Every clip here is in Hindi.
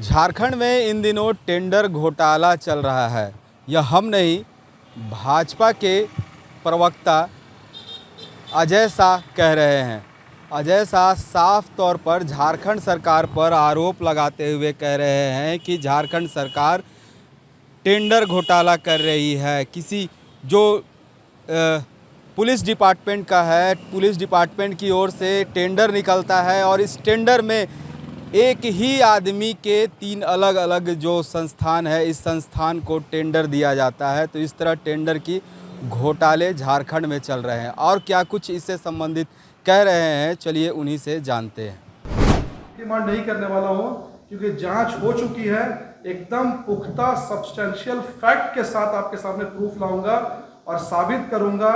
झारखंड में इन दिनों टेंडर घोटाला चल रहा है। यह हम नहीं, भाजपा के प्रवक्ता अजय शाह कह रहे हैं। अजय शाह साफ तौर पर झारखंड सरकार पर आरोप लगाते हुए कह रहे हैं कि झारखंड सरकार टेंडर घोटाला कर रही है। किसी जो पुलिस डिपार्टमेंट का है, पुलिस डिपार्टमेंट की ओर से टेंडर निकलता है और इस टेंडर में एक ही आदमी के 3 अलग अलग जो संस्थान है, इस संस्थान को टेंडर दिया जाता है। तो इस तरह टेंडर की घोटाले झारखंड में चल रहे हैं और क्या कुछ इससे संबंधित कह रहे हैं, चलिए उन्हीं से जानते हैं। डिमांड नहीं करने वाला हूं क्योंकि जांच हो चुकी है। एकदम पुख्ता सब्सटेंशियल फैक्ट के साथ आपके सामने प्रूफ लाऊंगा और साबित करूंगा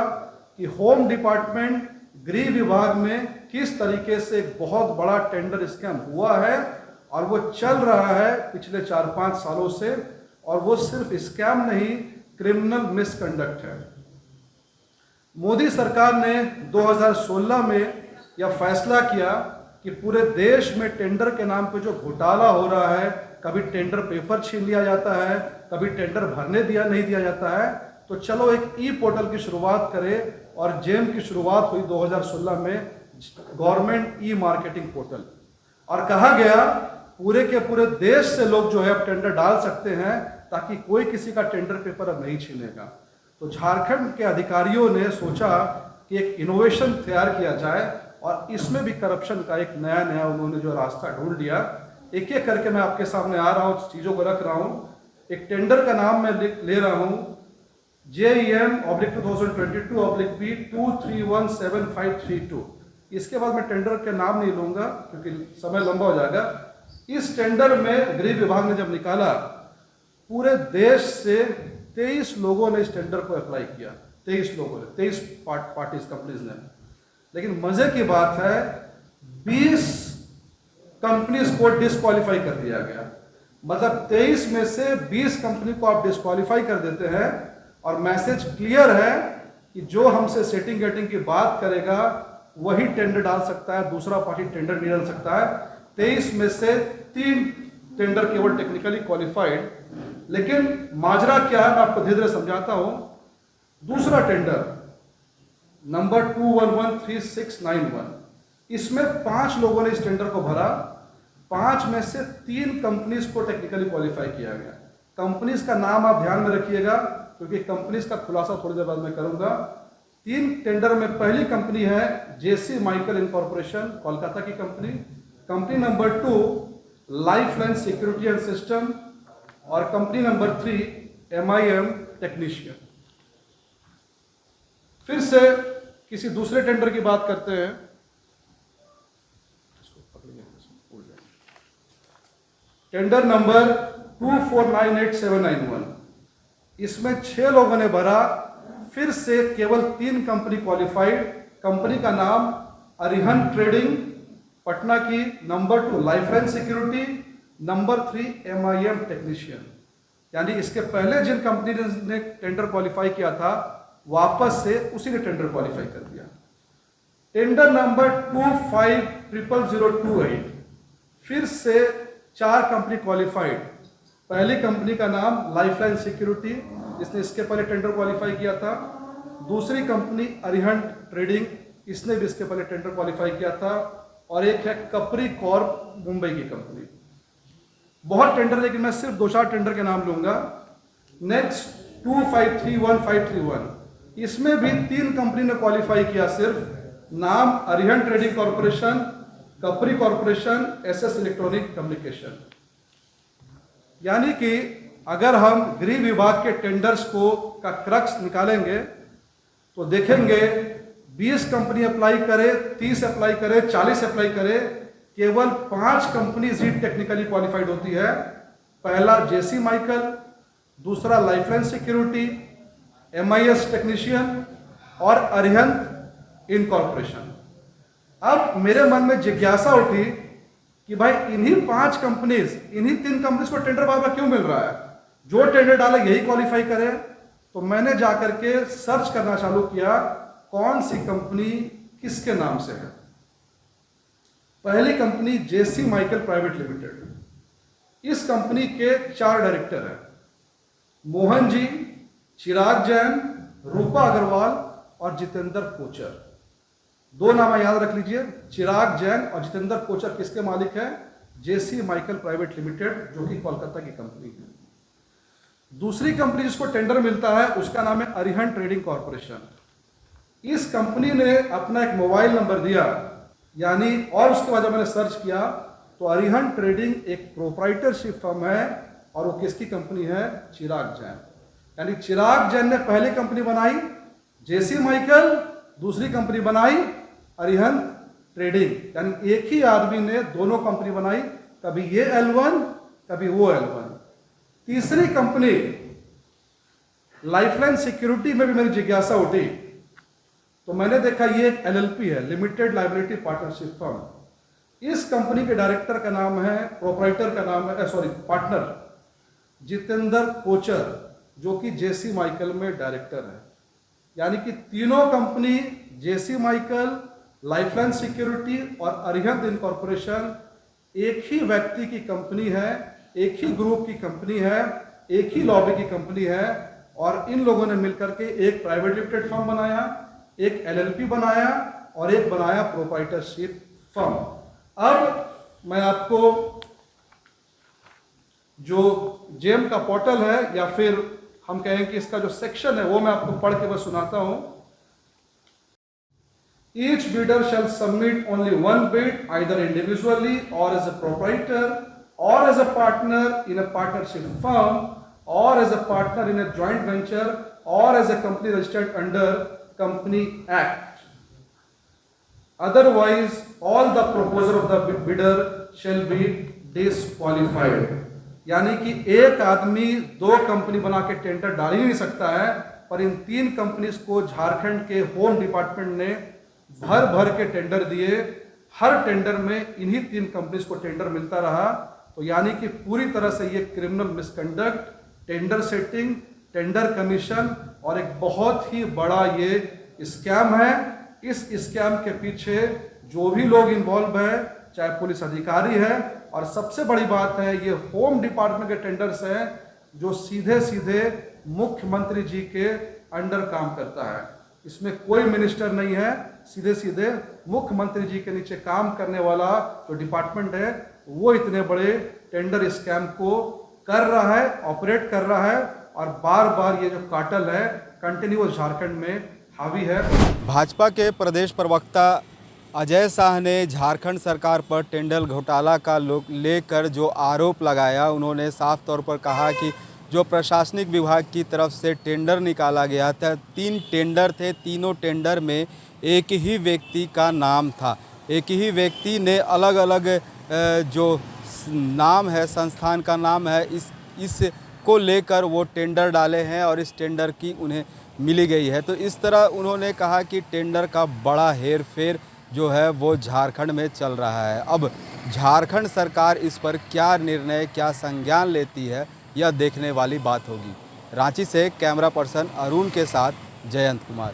कि होम डिपार्टमेंट, गृह विभाग में किस तरीके से एक बहुत बड़ा टेंडर स्कैम हुआ है और वो चल रहा है पिछले 4-5 सालों से। और वो सिर्फ स्कैम नहीं, क्रिमिनल मिसकंडक्ट है। मोदी सरकार ने 2016 में यह फैसला किया कि पूरे देश में टेंडर के नाम पे जो घोटाला हो रहा है, कभी टेंडर पेपर छीन लिया जाता है, कभी टेंडर भरने नहीं दिया जाता है, तो चलो एक ई पोर्टल की शुरुआत करें। और जेम की शुरुआत हुई 2016 में, गवर्नमेंट ई मार्केटिंग पोर्टल। और कहा गया पूरे के पूरे देश से लोग जो है अब टेंडर डाल सकते हैं ताकि कोई किसी का टेंडर पेपर अब नहीं छीनेगा। तो झारखंड के अधिकारियों ने सोचा कि एक इनोवेशन तैयार किया जाए और इसमें भी करप्शन का एक नया उन्होंने जो रास्ता ढूंढ लिया। एक एक करके मैं आपके सामने आ रहा हूँ, चीज़ों को रख रहा हूँ। एक टेंडर का नाम मैं ले रहा हूँ, JEM/2022/B 2317532। इसके बाद मैं टेंडर के नाम नहीं लूंगा क्योंकि समय लंबा हो जाएगा। इस टेंडर में गृह विभाग ने जब निकाला, पूरे देश से 23 लोगों ने इस टेंडर को अप्लाई किया। 23 लोगों ने, 23 पार्टीज, कंपनीज ने। लेकिन मजे की बात है, 20 कंपनीज को डिस्क्वालीफाई कर दिया गया। मतलब 23 में से 20 कंपनी को आप डिस्क्वालीफाई कर देते हैं और मैसेज क्लियर है कि जो हमसे सेटिंग गेटिंग की बात करेगा वही टेंडर डाल सकता है, दूसरा पार्टी टेंडर नहीं डाल सकता है। 23 में से 3 टेंडर केवल टेक्निकली क्वालिफाइड। लेकिन माजरा क्या है मैं आपको धीरे धीरे समझाता हूं। दूसरा टेंडर नंबर 2113691, इसमें 5 लोगों ने इस टेंडर को भरा। 5 में से 3 कंपनीज को टेक्निकली क्वालिफाई किया गया। कंपनीज का नाम आप ध्यान में रखिएगा क्योंकि कंपनीज का खुलासा थोड़ी देर बाद मैं करूंगा। 3 टेंडर में पहली कंपनी है जेसी माइकल इनकॉर्पोरेशन, कोलकाता की company. Company number 2 lifeline security and system और कंपनी नंबर 3 MIM टेक्नीशियन। फिर से किसी दूसरे टेंडर की बात करते हैं। टेंडर नंबर 2498791, इसमें 6 लोगों ने भरा। फिर से केवल 3 कंपनी क्वालिफाइड। कंपनी का नाम अरिहंत ट्रेडिंग पटना की, number 2 lifeline security, number 3 MIM technician. यानी इसके पहले जिन कंपनी ने टेंडर क्वालिफाई किया था, वापस से उसी ने टेंडर क्वालिफाई कर दिया। टेंडर नंबर 250028, फिर से 4 कंपनी क्वालिफाइड। पहली कंपनी का नाम लाइफलाइन सिक्योरिटी, इसने इसके पहले टेंडर क्वालिफाई किया था। दूसरी कंपनी अरिहंत ट्रेडिंग, इसने भी इसके पहले टेंडर क्वालिफाई किया था। और एक है कपरी कॉर्प, मुंबई की कंपनी। बहुत टेंडर, लेकिन मैं सिर्फ 2-4 टेंडर के नाम लूंगा। नेक्स्ट 2531531, इसमें भी 3 कंपनी ने क्वालिफाई किया सिर्फ। नाम Arihant trading corporation, Kapri corporation, SS electronic communication. यानी कि अगर हम गृह विभाग के टेंडर्स का क्रक्स निकालेंगे तो देखेंगे 20 कंपनी अप्लाई करे, 30 अप्लाई करे, 40 अप्लाई करे, केवल 5 कंपनीज ही टेक्निकली क्वालिफाइड होती है। पहला जेसी माइकल, दूसरा लाइफलाइन सिक्योरिटी, MIS टेक्नीशियन और अरिहंत इनकॉर्पोरेशन। अब मेरे मन में जिज्ञासा उठी कि भाई इन्हीं 5 कंपनीज, इन्हीं 3 कंपनीज को टेंडर बार बार क्यों मिल रहा है? जो टेंडर डाले यही क्वालिफाई करे। तो मैंने जाकर के सर्च करना चालू किया, कौन सी कंपनी किसके नाम से है। पहली कंपनी जेसी माइकल प्राइवेट लिमिटेड, इस कंपनी के 4 डायरेक्टर हैं, मोहन जी, चिराग जैन, रूपा अग्रवाल और जितेंद्र कोचर। 2 नाम याद रख लीजिए, चिराग जैन और जितेंद्र कोचर किसके मालिक हैं? जेसी माइकल प्राइवेट लिमिटेड, जो कि कोलकाता की कंपनी है। दूसरी कंपनी जिसको टेंडर मिलता है उसका नाम है अरिहंत ट्रेडिंग कॉर्पोरेशन। इस कंपनी ने अपना एक मोबाइल नंबर दिया, यानी, और उसके बाद जब मैंने सर्च किया तो अरिहंत ट्रेडिंग एक प्रोप्राइटरशिप फर्म है और वो किसकी कंपनी है? चिराग जैन। यानी चिराग जैन ने पहली कंपनी बनाई जेसी माइकल, दूसरी कंपनी बनाई अरिहंत ट्रेडिंग, यानी एक ही आदमी ने दोनों कंपनी बनाई, कभी ये L1 कभी वो L1। तीसरी कंपनी लाइफलाइन सिक्योरिटी में भी मेरी जिज्ञासा उठी, तो मैंने देखा ये एक LLP है, लिमिटेड लाइबिलिटी पार्टनरशिप फर्म। इस कंपनी के डायरेक्टर का नाम है, प्रोप्राइटर का नाम है, पार्टनर जितेंद्र कोचर, जो कि जेसी माइकल में डायरेक्टर है। यानी कि तीनों कंपनी, जेसी माइकल, लाइफलाइन सिक्योरिटी और अरिहंत इनकॉर्पोरेशन, एक ही व्यक्ति की कंपनी है, एक ही ग्रुप की कंपनी है, एक ही लॉबी की कंपनी है, और इन लोगों ने मिलकर के एक प्राइवेट लिमिटेड फर्म बनाया, एक LLP बनाया और एक बनाया प्रोप्राइटरशिप फर्म। अब मैं आपको जो जेम का पोर्टल है, या फिर हम कहें कि इसका जो सेक्शन है, वो मैं आपको पढ़ के बस सुनाता हूं। Each bidder shall submit only one bid, either individually or as a proprietor, or as a partner in a partnership firm, or as a partner in a joint venture, or as a company registered under Company Act. Otherwise, all the proposal of the bidder shall be disqualified. यानी कि एक आदमी 2 कंपनी बना के टेंडर डाल ही नहीं सकता है, पर इन 3 कंपनीज को झारखंड के होम डिपार्टमेंट ने भर भर के टेंडर दिए। हर टेंडर में इन्हीं 3 कंपनीज को टेंडर मिलता रहा। तो यानी कि पूरी तरह से ये criminal misconduct, tender setting, tender commission और एक बहुत ही बड़ा ये स्कैम है। इस स्कैम के पीछे जो भी लोग इन्वॉल्व है, चाहे पुलिस अधिकारी है, और सबसे बड़ी बात है ये होम डिपार्टमेंट के टेंडर्स हैं, जो सीधे सीधे मुख्यमंत्री जी के अंडर काम करता है। इसमें कोई मिनिस्टर नहीं है, सीधे सीधे मुख्यमंत्री जी के नीचे काम करने वाला जो डिपार्टमेंट है, वो इतने बड़े टेंडर स्कैम को कर रहा है, ऑपरेट कर रहा है, और बार बार ये जो कार्टेल है कंटिन्यूअस झारखंड में हावी है। भाजपा के प्रदेश प्रवक्ता अजय शाह ने झारखंड सरकार पर टेंडर घोटाला का लेकर जो आरोप लगाया, उन्होंने साफ तौर पर कहा कि जो प्रशासनिक विभाग की तरफ से टेंडर निकाला गया था, 3 टेंडर थे, तीनों टेंडर में एक ही व्यक्ति का नाम था। एक ही व्यक्ति ने अलग अलग जो नाम है, संस्थान का नाम है, इसको लेकर वो टेंडर डाले हैं और इस टेंडर की उन्हें मिली गई है। तो इस तरह उन्होंने कहा कि टेंडर का बड़ा हेर फेर जो है वो झारखंड में चल रहा है। अब झारखंड सरकार इस पर क्या निर्णय, क्या संज्ञान लेती है, यह देखने वाली बात होगी। रांची से कैमरा पर्सन अरुण के साथ जयंत कुमार।